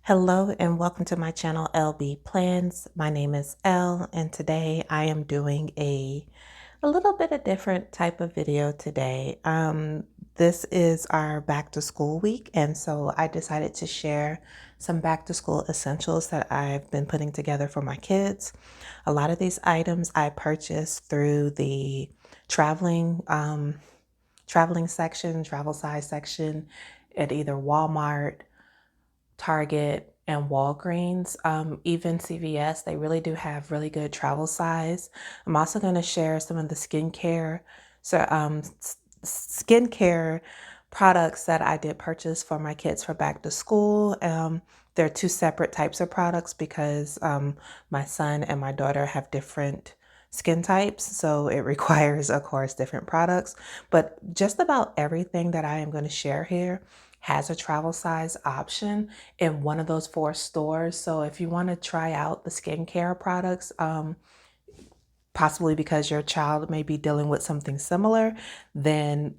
Hello and welcome to my channel LB Plans. My name is Elle and today I am doing a little bit of different type of video today. This is our back to school week, and so I decided to share some back to school essentials that I've been putting together for my kids. A lot of these items I purchased through the traveling section, travel size section at either Walmart, Target, and Walgreens, even CVS. They really do have really good travel size. I'm also going to share some of the skincare products that I did purchase for my kids for back to school. They're two separate types of products because my son and my daughter have different skin types, so it requires, of course, different products. But just about everything that I am going to share here has a travel size option in one of those 4 stores. So if you want to try out the skincare products, possibly because your child may be dealing with something similar, then,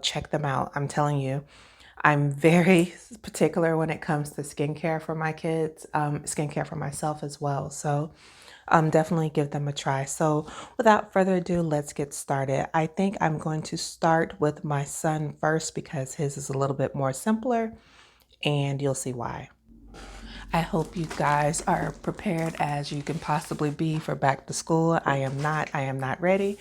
check them out. I'm telling you, I'm very particular when it comes to skincare for my kids, skincare for myself as well. So definitely give them a try. So without further ado, let's get started. I think I'm going to start with my son first because his is a little bit more simpler and you'll see why. I hope you guys are prepared as you can possibly be for back to school. I am not ready,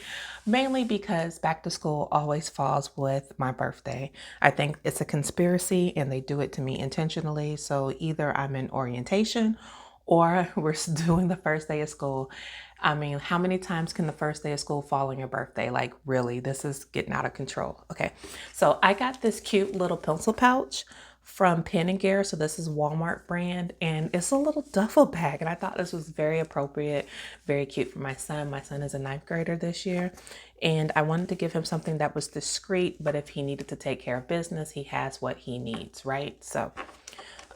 mainly because back to school always falls with my birthday. I think it's a conspiracy and they do it to me intentionally. So either I'm in orientation or we're doing the first day of school. I mean, how many times can the first day of school fall on your birthday? Like, really, this is getting out of control. Okay, so I got this cute little pencil pouch from Pen and Gear. So this is Walmart brand, and it's a little duffel bag. And I thought this was very appropriate, very cute for my son. My son is a 9th grader this year, and I wanted to give him something that was discreet, but if he needed to take care of business, he has what he needs, right? So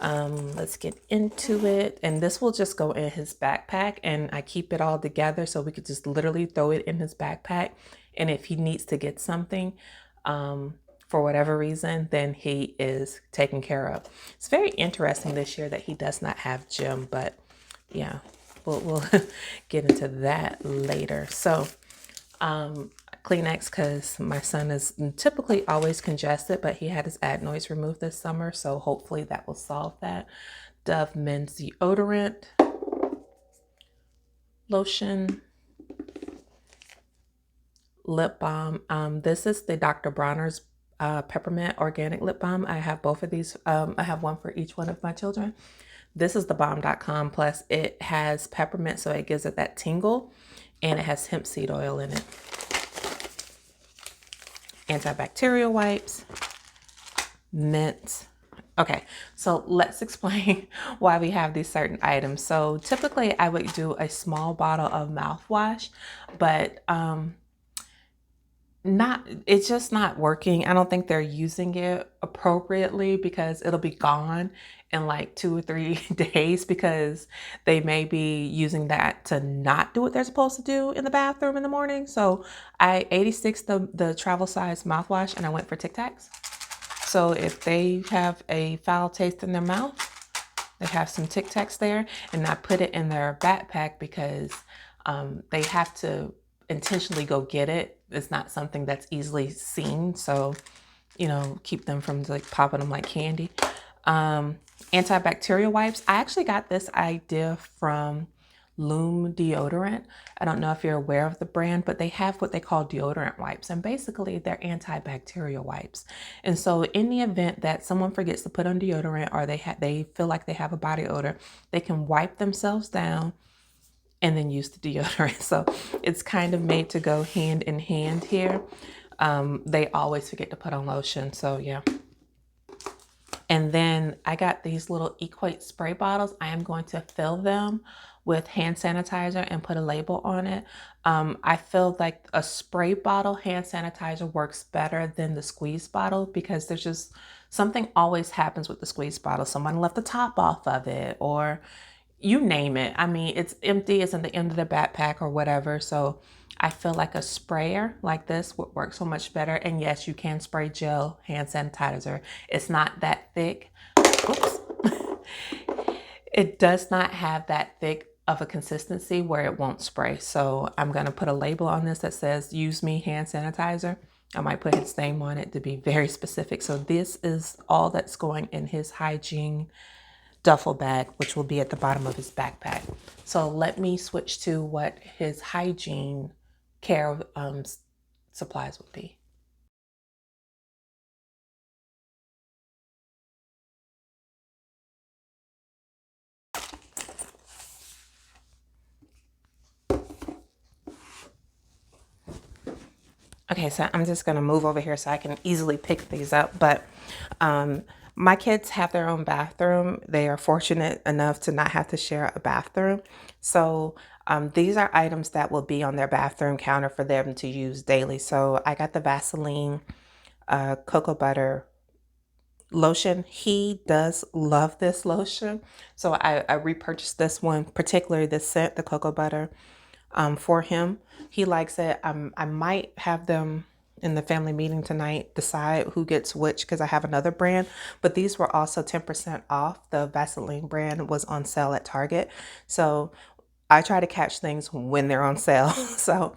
let's get into it. And this will just go in his backpack, and I keep it all together so we could just literally throw it in his backpack. And if he needs to get something, for whatever reason, then he is taken care of. It's very interesting this year that he does not have gym, but yeah, we'll get into that later. So Kleenex, because my son is typically always congested, but he had his adenoids removed this summer, so hopefully that will solve that. Dove men's deodorant, lotion, lip balm. This is the Dr. Bronner's peppermint organic lip balm. I have both of these. I have one for each one of my children. This is the balm.com, plus it has peppermint, so it gives it that tingle, and it has hemp seed oil in it. Antibacterial wipes, mint. Okay, so let's explain why we have these certain items. So typically I would do a small bottle of mouthwash, but it's just not working. I don't think they're using it appropriately because it'll be gone in like 2 or 3 days because they may be using that to not do what they're supposed to do in the bathroom in the morning. So I 86 the travel size mouthwash, and I went for Tic Tacs. So if they have a foul taste in their mouth, they have some Tic Tacs there, and I put it in their backpack because they have to intentionally go get it. It's not something that's easily seen, so keep them from like popping them like candy. Antibacterial wipes. I actually got this idea from Loom deodorant. I don't know if you're aware of the brand, but they have what they call deodorant wipes, and basically they're antibacterial wipes. And so in the event that someone forgets to put on deodorant, or they feel like they have a body odor, they can wipe themselves down and then use the deodorant. So it's kind of made to go hand in hand here. They always forget to put on lotion, so yeah. And then I got these little Equate spray bottles. I am going to fill them with hand sanitizer and put a label on it. I feel like a spray bottle hand sanitizer works better than the squeeze bottle because there's just something always happens with the squeeze bottle. Someone left the top off of it, or you name it. I mean, it's empty, it's in the end of the backpack or whatever. So I feel like a sprayer like this would work so much better. And yes, you can spray gel hand sanitizer. It's not that thick. Oops. It does not have that thick of a consistency where it won't spray. So I'm going to put a label on this that says use me hand sanitizer. I might put his name on it to be very specific. So this is all that's going in his hygiene duffel bag, which will be at the bottom of his backpack. So let me switch to what his hygiene care supplies would be. Okay, so I'm just going to move over here so I can easily pick these up. But um, my kids have their own bathroom. They are fortunate enough to not have to share a bathroom. So these are items that will be on their bathroom counter for them to use daily. So I got the Vaseline cocoa butter lotion. He does love this lotion. So I repurchased this one, particularly this scent, the cocoa butter, for him. He likes it. I might have them in the family meeting tonight decide who gets which because I have another brand, but these were also 10% off. The Vaseline brand was on sale at Target. So I try to catch things when they're on sale. So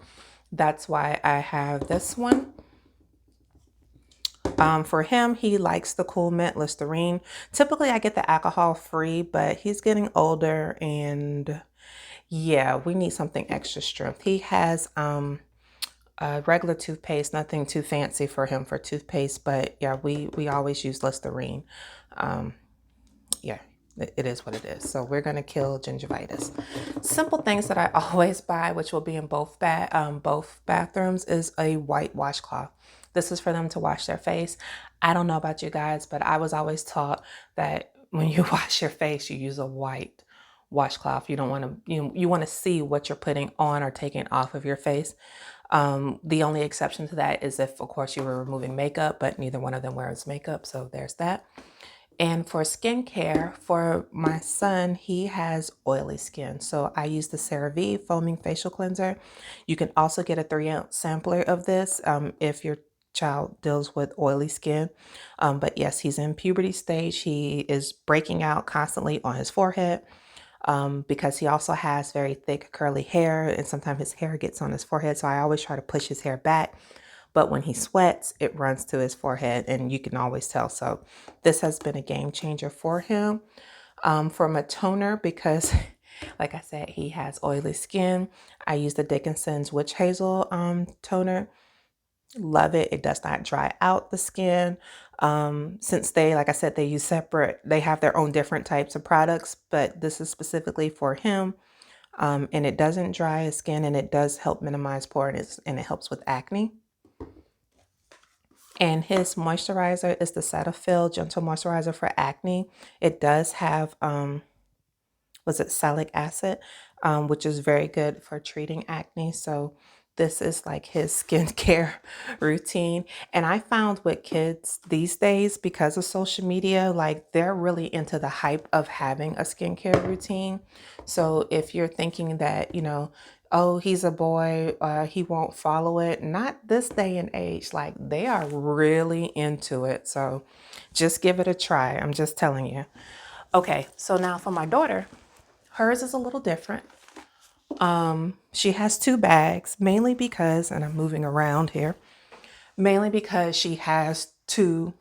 that's why I have this one. For him, he likes the Cool Mint Listerine. Typically, I get the alcohol free, but he's getting older and yeah, we need something extra strength. He has regular toothpaste, nothing too fancy for him for toothpaste, but yeah, we always use Listerine. Um, yeah, it is what it is. So we're gonna kill gingivitis. Simple things that I always buy, which will be in both bathrooms, is a white washcloth. This is for them to wash their face. I don't know about you guys, but I was always taught that when you wash your face, you use a white washcloth. You don't want to you want to see what you're putting on or taking off of your face. The only exception to that is if, of course, you were removing makeup, but neither one of them wears makeup, so there's that. And for skincare, for my son, he has oily skin. So I use the CeraVe Foaming Facial Cleanser. You can also get a 3-ounce sampler of this if your child deals with oily skin. But yes, he's in puberty stage. He is breaking out constantly on his forehead because he also has very thick curly hair and sometimes his hair gets on his forehead. So I always try to push his hair back. But when he sweats, it runs to his forehead and you can always tell. So this has been a game changer for him. For my toner, because like I said, he has oily skin. I use the Dickinson's Witch Hazel toner. Love it. It does not dry out the skin. Since they, like I said, they use separate, they have their own different types of products, but this is specifically for him. And it doesn't dry his skin and it does help minimize pores and it helps with acne. And his moisturizer is the Cetaphil Gentle Moisturizer for Acne. It does have, was it salicylic acid, which is very good for treating acne. So this is like his skincare routine. And I found with kids these days, because of social media, like they're really into the hype of having a skincare routine. So if you're thinking that, oh, he's a boy, he won't follow it. Not this day and age. Like they are really into it. So just give it a try. I'm just telling you. Okay, so now for my daughter, hers is a little different. She has 2 bags, mainly because, and I'm moving around here, mainly because she has 2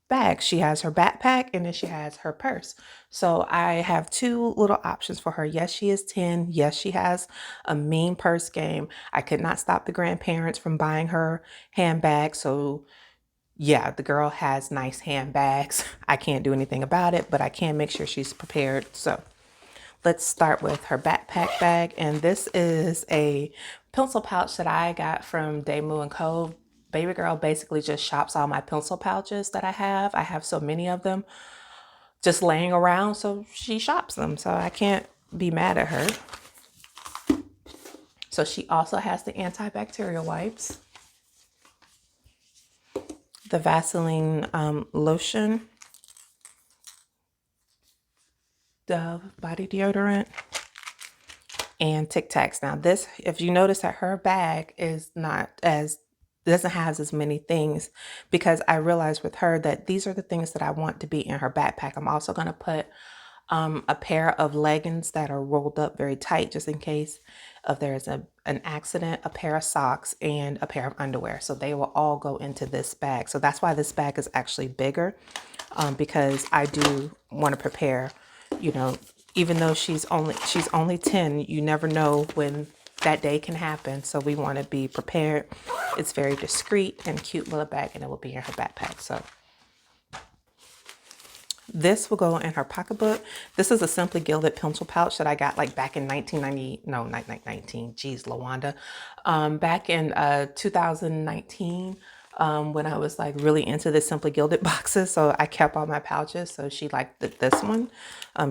bags. She has her backpack and then she has her purse. So I have 2 little options for her. Yes, she is 10. Yes, she has a mean purse game. I could not stop the grandparents from buying her handbags. So yeah, the girl has nice handbags. I can't do anything about it, but I can make sure she's prepared. So let's start with her backpack bag. And this is a pencil pouch that I got from Daemu & Co. Baby girl basically just shops all my pencil pouches that I have. I have so many of them just laying around, so she shops them. So I can't be mad at her. So she also has the antibacterial wipes, the Vaseline lotion, Dove body deodorant, and Tic Tacs. Now this, if you notice that her bag is not as, doesn't have as many things, because I realized with her that these are the things that I want to be in her backpack. I'm also going to put a pair of leggings that are rolled up very tight just in case if there's an accident, a pair of socks, and a pair of underwear. So they will all go into this bag. So that's why this bag is actually bigger, because I do want to prepare, you know, even though she's only 10, you never know when that day can happen. So we want to be prepared. It's very discreet and cute little bag, and it will be in her backpack. So this will go in her pocketbook. This is a Simply Gilded pencil pouch that I got like back in 1990. No, not 19. Geez, Lawanda. Back in 2019, when I was like really into the Simply Gilded boxes. So I kept all my pouches. So she liked this one.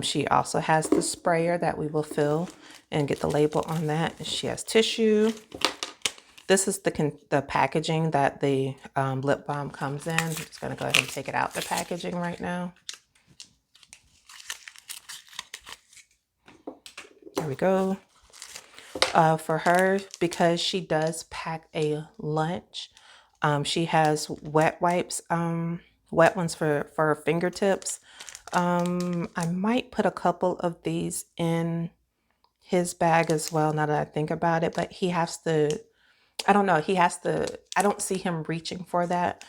She also has the sprayer that we will fill and get the label on that. She has tissue. This is the packaging that the lip balm comes in. I'm just going to go ahead and take it out the packaging right now. There we go. For her, because she does pack a lunch, she has wet wipes, wet ones for her fingertips. I might put a couple of these in his bag as well, now that I think about it, but he has to, I don't know, I don't see him reaching for that,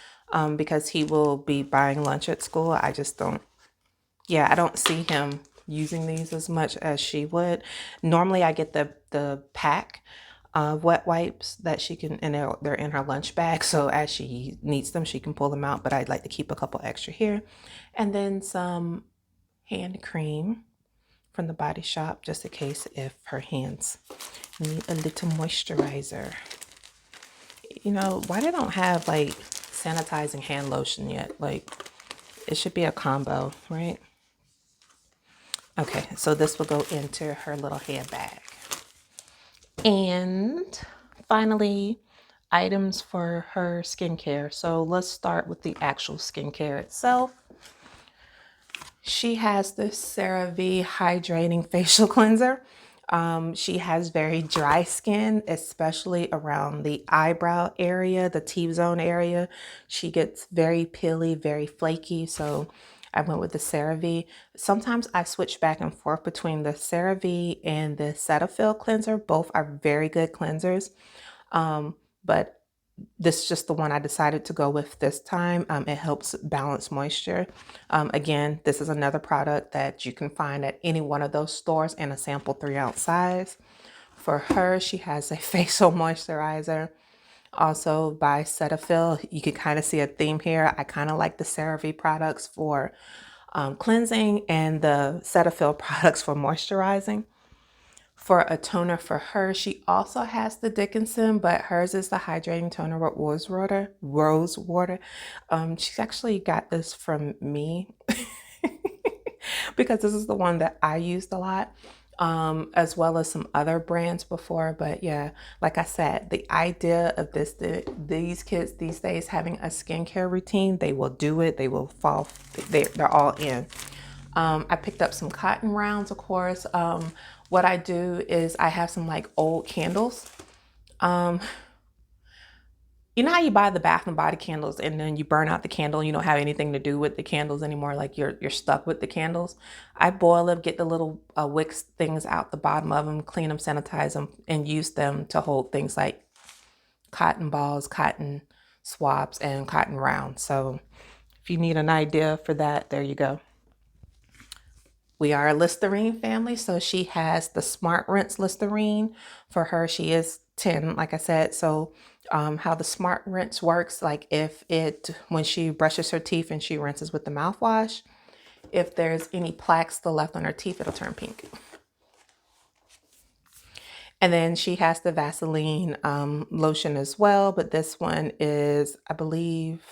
because he will be buying lunch at school. I just don't, yeah, I don't see him using these as much as she would. Normally I get the pack of wet wipes that she can, and they're in her lunch bag. So as she needs them, she can pull them out, but I'd like to keep a couple extra here. And then some hand cream from the Body Shop, just in case if her hands need a little moisturizer. You know, why they don't have like sanitizing hand lotion yet? Like, it should be a combo, right? Okay, so this will go into her little handbag. And finally, items for her skincare. So let's start with the actual skincare itself. She has the CeraVe Hydrating Facial Cleanser. She has very dry skin, especially around the eyebrow area, the T-zone area. She gets very peely, very flaky. So I went with the CeraVe. Sometimes I switch back and forth between the CeraVe and the Cetaphil cleanser. Both are very good cleansers. But this is just the one I decided to go with this time. It helps balance moisture. Again, this is another product that you can find at any one of those stores in a sample 3-ounce size. For her, she has a facial moisturizer, also by Cetaphil. You can kind of see a theme here. I kind of like the CeraVe products for cleansing and the Cetaphil products for moisturizing. For a toner for her, she also has the Dickinson, but hers is the hydrating toner with rose water. She's actually got this from me because this is the one that I used a lot, as well as some other brands before. But yeah, like I said, the idea of these kids these days having a skincare routine, they will do it. They will fall. They're all in. I picked up some cotton rounds, of course. What I do is I have some like old candles. You know how you buy the Bath and Body candles and then you burn out the candle, you don't have anything to do with the candles anymore, like you're stuck with the candles. I boil them, get the little wicks things out the bottom of them, clean them, sanitize them, and use them to hold things like cotton balls, cotton swabs, and cotton rounds. So if you need an idea for that, there you go. We are a Listerine family, so she has the Smart Rinse Listerine. For her, she is 10, like I said. So how the Smart Rinse works, like when she brushes her teeth and she rinses with the mouthwash, if there's any plaques still left on her teeth, it'll turn pink. And then she has the Vaseline lotion as well, but this one is, I believe,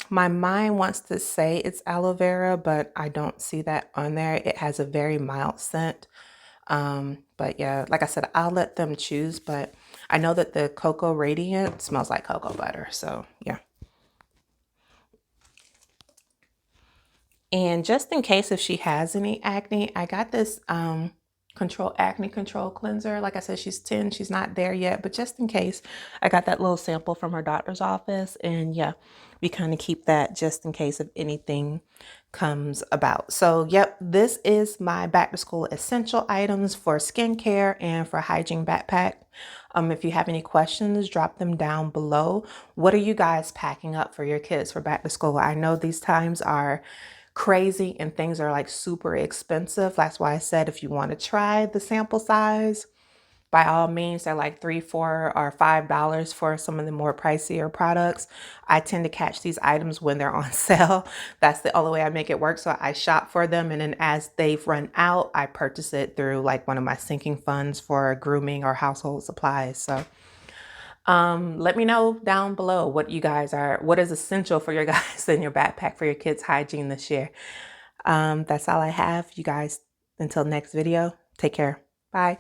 my mind wants to say it's aloe vera, but I don't see that on there. It has a very mild scent. But yeah, like I said, I'll let them choose, but I know that the Cocoa Radiant smells like cocoa butter. So yeah. And just in case if she has any acne, I got this control acne control cleanser. Like I said, she's 10, she's not there yet, but just in case, I got that little sample from her doctor's office, and yeah, we kind of keep that just in case if anything comes about. So yep, this is my back to school essential items for skincare and for hygiene backpack. If you have any questions, drop them down below. What are you guys packing up for your kids for back to school? I know these times are crazy and things are like super expensive. That's why I said if you want to try the sample size, by all means, they're like $3, $4, or $5 for some of the more pricier products. I tend to catch these items when they're on sale. That's the only way I make it work. So I shop for them, and then as they've run out, I purchase it through like one of my sinking funds for grooming or household supplies. So let me know down below what is essential for your guys in your backpack for your kids' hygiene this year. That's all I have. You guys, until next video, take care. Bye.